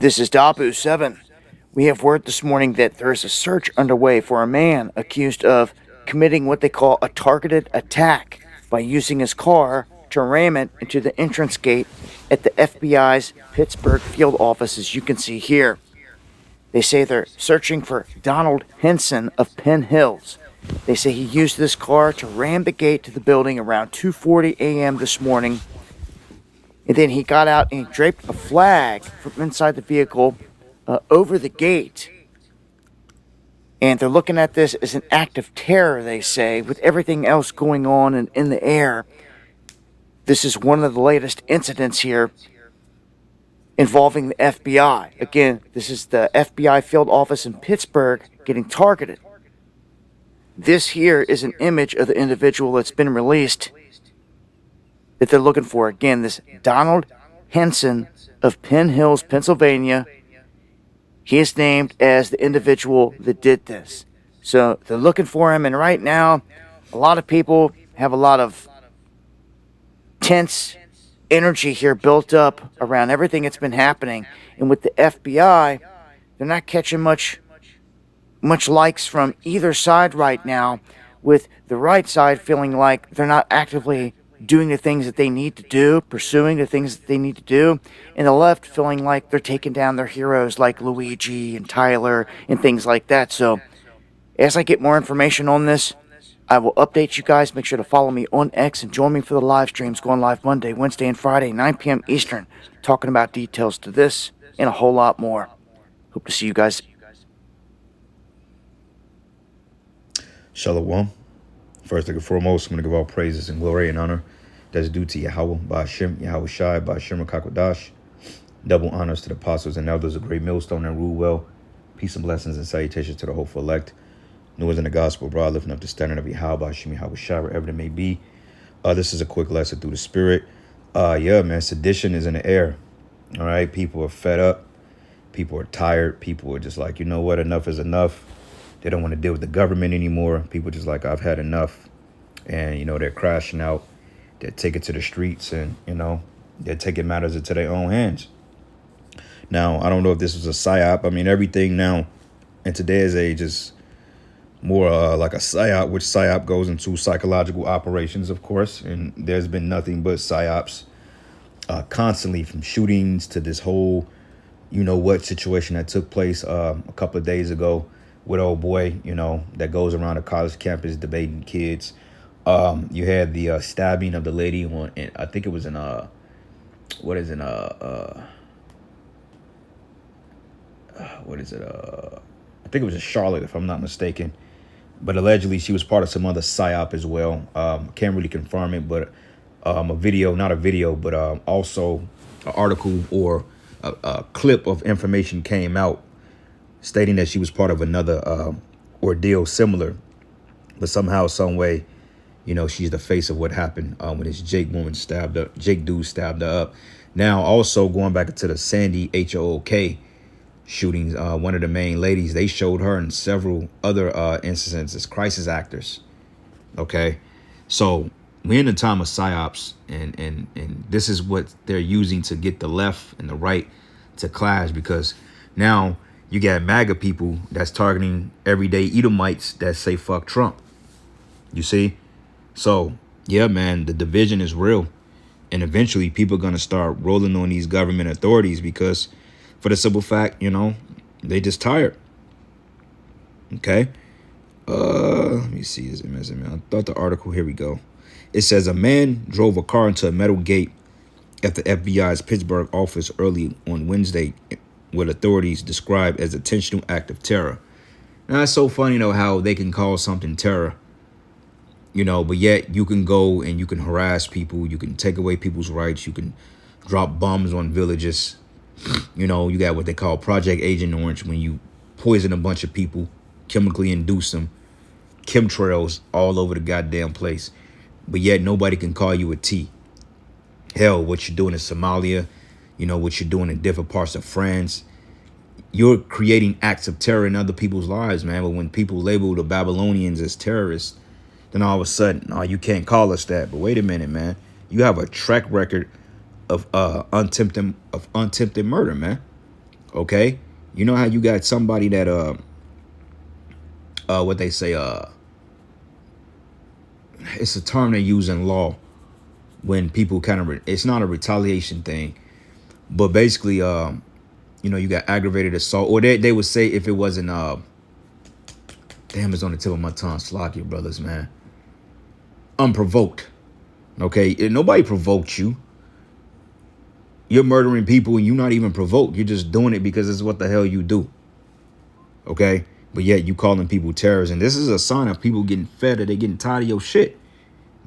This is Dabu 7. We have word this morning that there is a search underway for a man accused of committing what they call a targeted attack by using his car to ram it into the entrance gate at the FBI's Pittsburgh field office, as you can see here. They say they're searching for Donald Henson of Penn Hills. They say he used this car to ram the gate to the building around 2:40 a.m. this morning. And then he got out and he draped a flag from inside the vehicle over the gate. And they're looking at this as an act of terror, they say, with everything else going on and in the air. This is one of the latest incidents here involving the FBI. Again, this is the FBI field office in Pittsburgh getting targeted. This here is an image of the individual that's been released that they're looking for. Again, this Donald Henson of Penn Hills, Pennsylvania. He is named as the individual that did this. So they're looking for him, and right now, a lot of people have a lot of tense energy here built up around everything that's been happening. And with the FBI, they're not catching much likes from either side right now, with the right side feeling like they're not actively doing the things that they need to do, pursuing the things that they need to do, and the left feeling like they're taking down their heroes like Luigi and Tyler and things like that. So as I get more information on this, I will update you guys. Make sure to follow me on X and join me for the live streams going live Monday, Wednesday, and Friday, 9 p.m. Eastern, talking about details to this and a whole lot more. Hope to see you guys. Shalom. First and foremost, I'm going to give all praises and glory and honor that's due to Yahweh, Ba'ashem, Yahweh Shai, Ba'ashem Kakodash. Double honors to the apostles and elders of Great Millstone and rule well. Peace and blessings and salutations to the hopeful elect. Newest in the gospel, broad, lifting up the standard of Yahweh, Ba'ashem, Yahweh Shai, wherever it may be. This is a quick lesson through the spirit. Yeah, man, sedition is in the air. All right, people are fed up. People are tired. People are just like, you know what, enough is enough. They don't want to deal with the government anymore. People just like, I've had enough. And, you know, they're crashing out. They're taking to the streets and, you know, they're taking matters into their own hands. Now, I don't know if this was a psyop. I mean, everything now in today's age is more like a psyop, which psyop goes into psychological operations, of course. And there's been nothing but psyops constantly, from shootings to this whole, you know what, situation that took place a couple of days ago with old boy, you know, that goes around a college campus debating kids. You had the stabbing of the lady on, I think it was in I think it was in Charlotte, if I'm not mistaken. But allegedly she was part of some other psyop as well. Can't really confirm it, but also an article or a clip of information came out stating that she was part of another ordeal similar, but somehow, some way, you know, she's the face of what happened when this Jake dude stabbed her up. Now, also going back into the Sandy HOK shootings, one of the main ladies, they showed her in several other instances as crisis actors. Okay, so we're in a time of psyops, and this is what they're using to get the left and the right to clash, because now you got MAGA people that's targeting everyday Edomites that say fuck Trump. You see? So, yeah, man, the division is real. And eventually people are going to start rolling on these government authorities because, for the simple fact, you know, they just tired. Okay? Let me see. I thought the article, here we go. It says a man drove a car into a metal gate at the FBI's Pittsburgh office early on Wednesday, what authorities describe as an intentional act of terror. Now, it's so funny, though, how they can call something terror, you know, but yet you can go and you can harass people. You can take away people's rights. You can drop bombs on villages. You know, you got what they call Project Agent Orange, when you poison a bunch of people, chemically induce them, chemtrails all over the goddamn place. But yet nobody can call you a T. Hell, what you're doing in Somalia, you know, what you're doing in different parts of France, you're creating acts of terror in other people's lives, man. But when people label the Babylonians as terrorists, then all of a sudden, oh, you can't call us that. But wait a minute, man. You have a track record of unattempted murder, man. Okay, you know how you got somebody that what they say it's a term they use in law when people kind of it's not a retaliation thing, but basically you know, you got aggravated assault, or they would say if it wasn't damn, it's on the tip of my tongue. Slack your brothers, man. Unprovoked. Okay, nobody provoked you. You're murdering people and you're not even provoked. You're just doing it because it's what the hell you do. Okay, but yet you calling people terrorists, and this is a sign of people getting fed or they getting tired of your shit.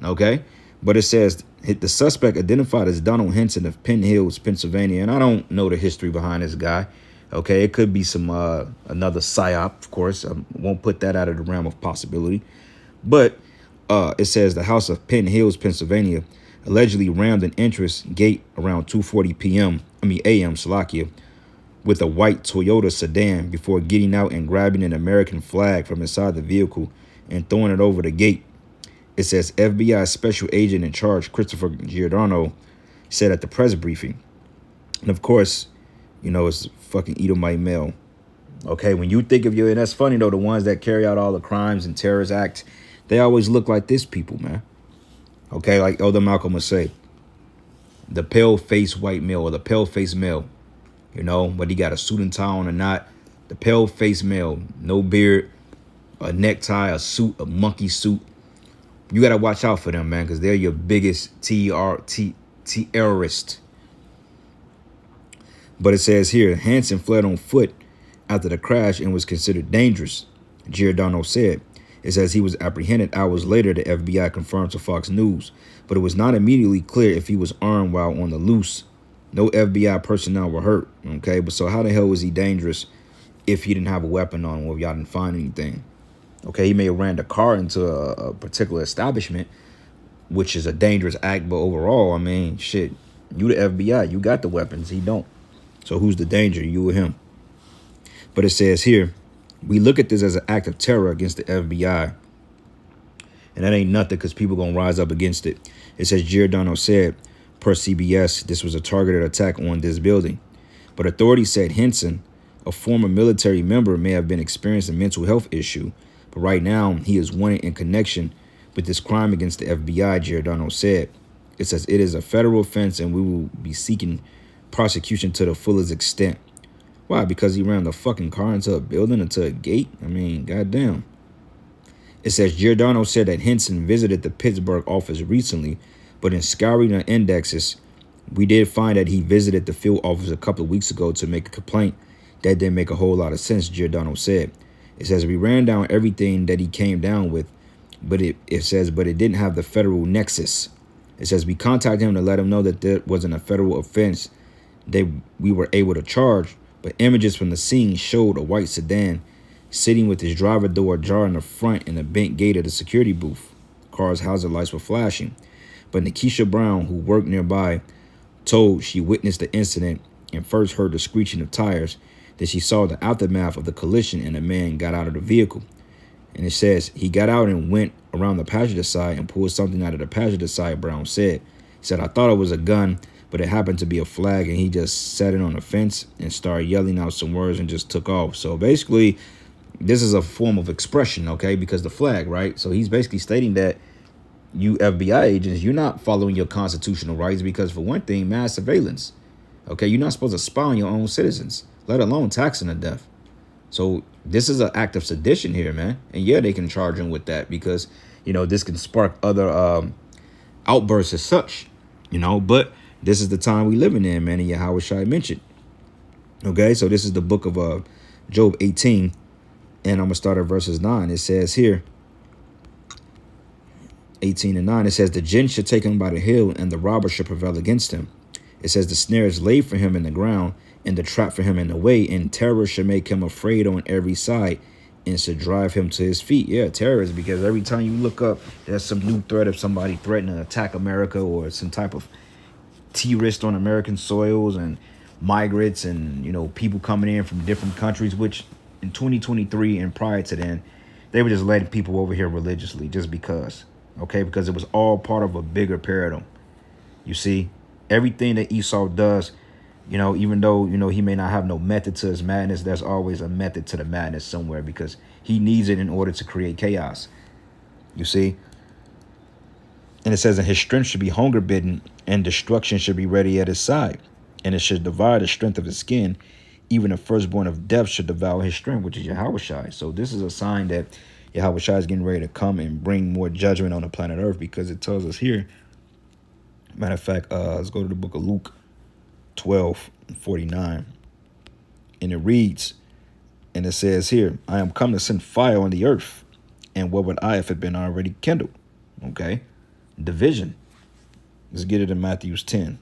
Okay, but it says the suspect identified as Donald Henson of Penn Hills, Pennsylvania, and I don't know the history behind this guy. Okay, it could be some another psyop, of course. I won't put that out of the realm of possibility. But it says the house of Penn Hills, Pennsylvania, allegedly rammed an entrance gate around 2:40 p.m. a.m. Slovakia, with a white Toyota sedan before getting out and grabbing an American flag from inside the vehicle and throwing it over the gate. It says FBI Special Agent in Charge Christopher Giordano said at the press briefing. And of course, you know, it's fucking Edomite male. Okay, when you think of you, and that's funny though, the ones that carry out all the crimes and terrorist acts, they always look like this people, man. Okay, like Elder Malcolm would say, the pale-faced white male or the pale-faced male, you know, whether he got a suit and tie on or not, the pale-faced male, no beard, a necktie, a suit, a monkey suit. You got to watch out for them, man, because they're your biggest terrorist. But it says here, Hansen fled on foot after the crash and was considered dangerous, Giordano said. It says he was apprehended hours later, the FBI confirmed to Fox News, but it was not immediately clear if he was armed while on the loose. No FBI personnel were hurt, okay? But so how the hell was he dangerous if he didn't have a weapon on him or if y'all didn't find anything? Okay, he may have ran the car into a particular establishment, which is a dangerous act, but overall, I mean, shit, you the FBI, you got the weapons, he don't. So who's the danger, you or him? But it says here, we look at this as an act of terror against the FBI. And that ain't nothing because people going to rise up against it. It says Giordano said, per CBS, this was a targeted attack on this building. But authorities said Henson, a former military member, may have been experiencing a mental health issue. But right now, he is wanted in connection with this crime against the FBI, Giordano said. It says it is a federal offense and we will be seeking prosecution to the fullest extent. Why? Because he ran the fucking car into a building, into a gate? I mean, goddamn. It says Giordano said that Henson visited the Pittsburgh office recently, but in scouring the indexes, we did find that he visited the field office a couple of weeks ago to make a complaint. That didn't make a whole lot of sense, Giordano said. It says we ran down everything that he came down with, but it didn't have the federal nexus. It says we contacted him to let him know that there wasn't a federal offense that we were able to charge, but images from the scene showed a white sedan sitting with his driver door ajar in the front and a bent gate of the security booth. The car's hazard lights were flashing. But Nikisha Brown, who worked nearby, told she witnessed the incident and first heard the screeching of tires. Then she saw the aftermath of the collision and a man got out of the vehicle. And it says he got out and went around the passenger side and pulled something out of the passenger side, Brown said. He said, I thought it was a gun, but it happened to be a flag, and he just set it on the fence and started yelling out some words and just took off. So basically, this is a form of expression, okay, because the flag, right? So he's basically stating that you FBI agents, you're not following your constitutional rights because, for one thing, mass surveillance. Okay, you're not supposed to spy on your own citizens, let alone taxing to death. So this is an act of sedition here, man. And yeah, they can charge him with that because, you know, this can spark other outbursts as such, you know. But this is the time we living in, man, and Yahweh Shai mentioned. Okay, so this is the book of Job 18, and I'm going to start at verses 9. It says here, 18 and 9, it says, the jinn should take him by the heel, and the robber should prevail against him. It says, the snare is laid for him in the ground, and the trap for him in the way, and terror should make him afraid on every side, and should drive him to his feet. Yeah, terror is because every time you look up, there's some new threat of somebody threatening to attack America or some type of terrorist on American soils and migrants and, you know, people coming in from different countries, which in 2023 and prior to then, they were just letting people over here religiously just because. Okay, because it was all part of a bigger paradigm. You see, everything that Esau does, Even though, he may not have no method to his madness, there's always a method to the madness somewhere because he needs it in order to create chaos. You see? And it says, and his strength should be hunger bidden, and destruction should be ready at his side. And it should devour the strength of his skin. Even the firstborn of death should devour his strength, which is Yahushai. So this is a sign that Yahushai is getting ready to come and bring more judgment on the planet Earth, because it tells us here. Matter of fact, let's go to the book of Luke 12:49. And it reads, and it says here, I am come to send fire on the earth. And what would I if it had been already kindled? Okay. Division. Let's get it in Matthews 10.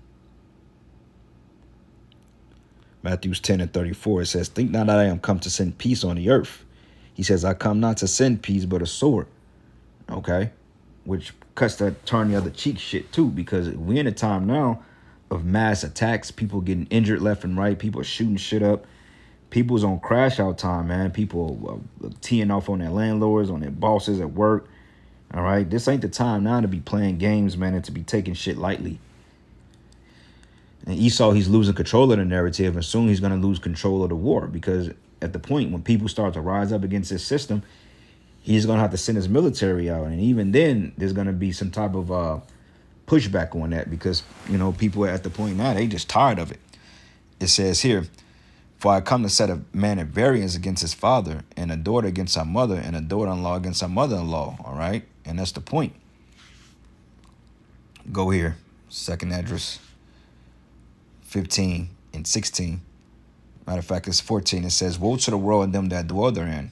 Matthews 10:34. It says, think not that I am come to send peace on the earth. He says, I come not to send peace, but a sword. Okay. Which cuts that turn the other cheek shit too, because we're in a time now of mass attacks, people getting injured left and right, people shooting shit up. People's on crash out time, man. People teeing off on their landlords, on their bosses at work. All right. This ain't the time now to be playing games, man, and to be taking shit lightly. And Esau, he's losing control of the narrative, and soon he's going to lose control of the war, because at the point when people start to rise up against this system, he's going to have to send his military out. And even then, there's going to be some type of pushback on that, because, people are at the point now, they just tired of it. It says here, for I come to set a man at variance against his father, and a daughter against her mother, and a daughter-in-law against her mother-in-law. All right. And that's the point. Go here. Second address 15 and 16. Matter of fact, it's 14. It says, woe to the world and them that dwell therein.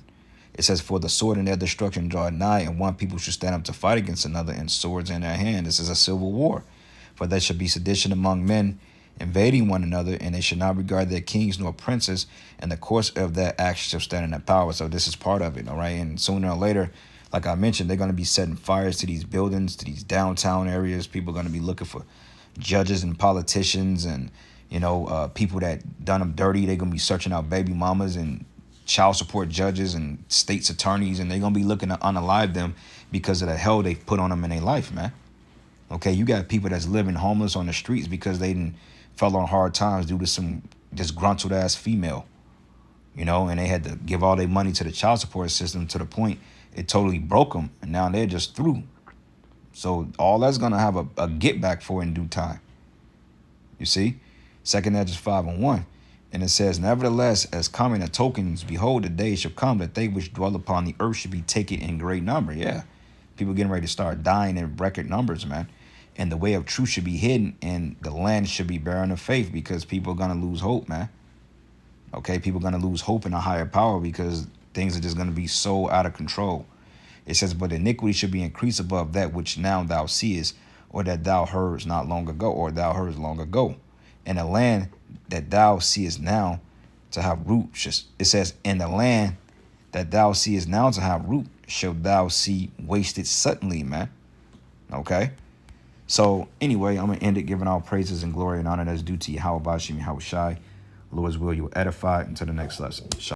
It says, for the sword and their destruction draw nigh, and one people should stand up to fight against another, and swords in their hand. This is a civil war. For there shall be sedition among men, invading one another, and they should not regard their kings nor princes, and the course of their actions shall stand in their power. So this is part of it, all right? And sooner or later, like I mentioned, they're going to be setting fires to these buildings, to these downtown areas. People are going to be looking for judges and politicians and, people that done them dirty. They're going to be searching out baby mamas and child support judges and state's attorneys, and they're going to be looking to unalive them because of the hell they put on them in their life, man. Okay, you got people that's living homeless on the streets because they didn't fell on hard times due to some disgruntled ass female, and they had to give all their money to the child support system to the point it totally broke them, and now they're just through. So all that's gonna have a get back for in due time. You see, 2nd Esdras 5:1, and it says, nevertheless, as coming of tokens, behold, the day shall come that they which dwell upon the earth should be taken in great number. Yeah, people getting ready to start dying in record numbers, man. And the way of truth should be hidden, and the land should be barren of faith, because people are going to lose hope, man. Okay, people are going to lose hope in a higher power because things are just going to be so out of control. It says, but iniquity should be increased above that which now thou seest, or that thou heardest not long ago, or thou heardest long ago. And the land that thou seest now to have root, it says, in the land that thou seest now to have root, shalt thou see wasted suddenly, man. Okay. So anyway, I'm going to end it giving all praises and glory and honor that's due to Yahweh Bashim Yahushai. Lord's will, you will edify until the next lesson.